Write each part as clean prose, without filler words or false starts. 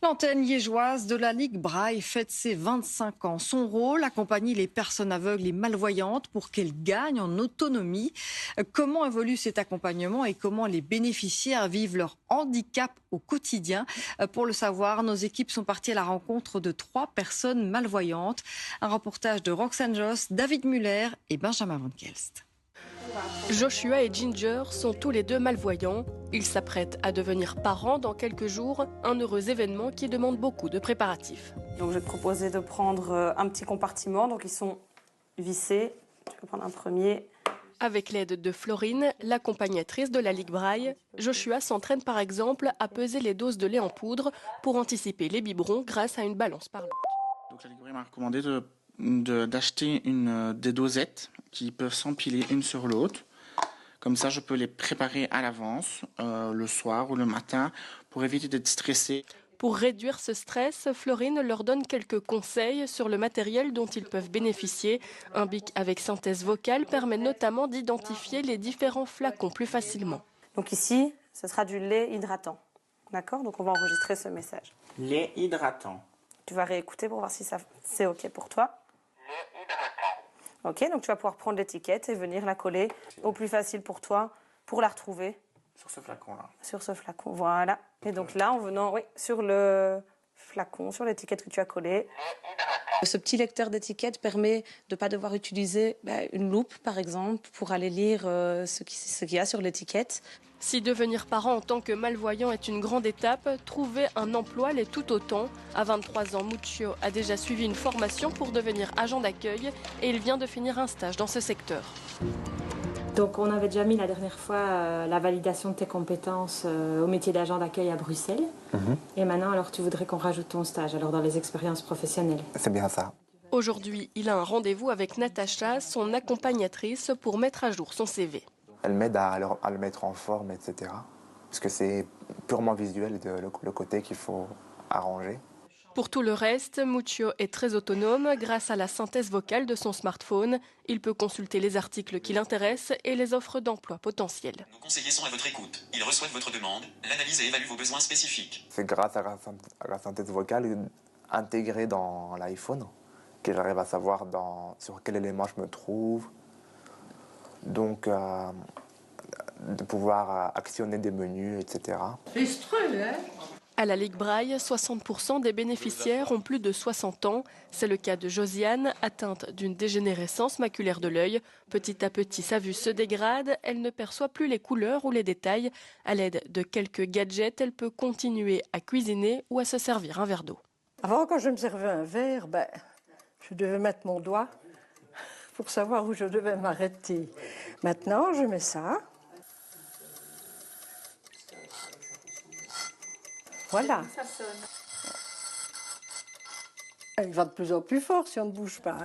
L'antenne liégeoise de la Ligue Braille fête ses 25 ans. Son rôle, accompagner les personnes aveugles et malvoyantes pour qu'elles gagnent en autonomie. Comment évolue cet accompagnement et comment les bénéficiaires vivent leur handicap au quotidien? Pour le savoir, nos équipes sont parties à la rencontre de 3 personnes malvoyantes. Un reportage de Roxane Joss, David Muller et Benjamin Van Kelst. Joshua et Ginger sont tous les deux malvoyants. Ils s'apprêtent à devenir parents dans quelques jours, un heureux événement qui demande beaucoup de préparatifs. Donc je vais te proposer de prendre un petit compartiment, donc ils sont vissés. Tu peux prendre un premier. Avec l'aide de Florine, l'accompagnatrice de la Ligue Braille, Joshua s'entraîne par exemple à peser les doses de lait en poudre pour anticiper les biberons grâce à une balance parlante. Donc la Ligue Braille m'a recommandé d'acheter des dosettes qui peuvent s'empiler une sur l'autre. Comme ça, je peux les préparer à l'avance, le soir ou le matin, pour éviter d'être stressé. Pour réduire ce stress, Florine leur donne quelques conseils sur le matériel dont ils peuvent bénéficier. Un bic avec synthèse vocale permet notamment d'identifier les différents flacons plus facilement. Donc ici, ce sera du lait hydratant. D'accord? Donc on va enregistrer ce message. Lait hydratant. Tu vas réécouter pour voir si c'est OK pour toi. Lait hydratant. OK, donc tu vas pouvoir prendre l'étiquette et venir la coller au plus facile pour toi, pour la retrouver. Sur ce flacon-là. Sur ce flacon, voilà. Et donc là, en venant sur le flacon, sur l'étiquette que tu as collée. Ce petit lecteur d'étiquette permet de ne pas devoir utiliser une loupe, par exemple, pour aller lire ce qu'il y a sur l'étiquette. Si devenir parent en tant que malvoyant est une grande étape, trouver un emploi l'est tout autant. À 23 ans, Muccio a déjà suivi une formation pour devenir agent d'accueil et il vient de finir un stage dans ce secteur. Donc on avait déjà mis la dernière fois la validation de tes compétences au métier d'agent d'accueil à Bruxelles. Et maintenant, alors tu voudrais qu'on rajoute ton stage alors dans les expériences professionnelles. C'est bien ça. Aujourd'hui, il a un rendez-vous avec Natacha, son accompagnatrice, pour mettre à jour son CV. Elle m'aide à le mettre en forme, etc. Parce que c'est purement visuel, le côté qu'il faut arranger. Pour tout le reste, Muccio est très autonome. Grâce à la synthèse vocale de son smartphone, il peut consulter les articles qui l'intéressent et les offres d'emploi potentielles. Nos conseillers sont à votre écoute. Ils reçoivent votre demande, l'analysent et évaluent vos besoins spécifiques. C'est grâce à la synthèse vocale intégrée dans l'iPhone que j'arrive à savoir sur quel élément je me trouve. Donc, de pouvoir actionner des menus, etc. À la Ligue Braille, 60% des bénéficiaires ont plus de 60 ans. C'est le cas de Josiane, atteinte d'une dégénérescence maculaire de l'œil. Petit à petit, sa vue se dégrade. Elle ne perçoit plus les couleurs ou les détails. À l'aide de quelques gadgets, elle peut continuer à cuisiner ou à se servir un verre d'eau. Avant, quand je me servais un verre, je devais mettre mon doigt pour savoir où je devais m'arrêter. Maintenant, je mets ça. Voilà. Ça sonne. Il va de plus en plus fort si on ne bouge pas.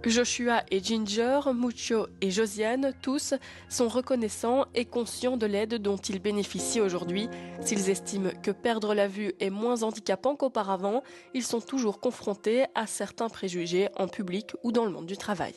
Joshua et Ginger, Muccio et Josiane, tous sont reconnaissants et conscients de l'aide dont ils bénéficient aujourd'hui. S'ils estiment que perdre la vue est moins handicapant qu'auparavant, ils sont toujours confrontés à certains préjugés en public ou dans le monde du travail.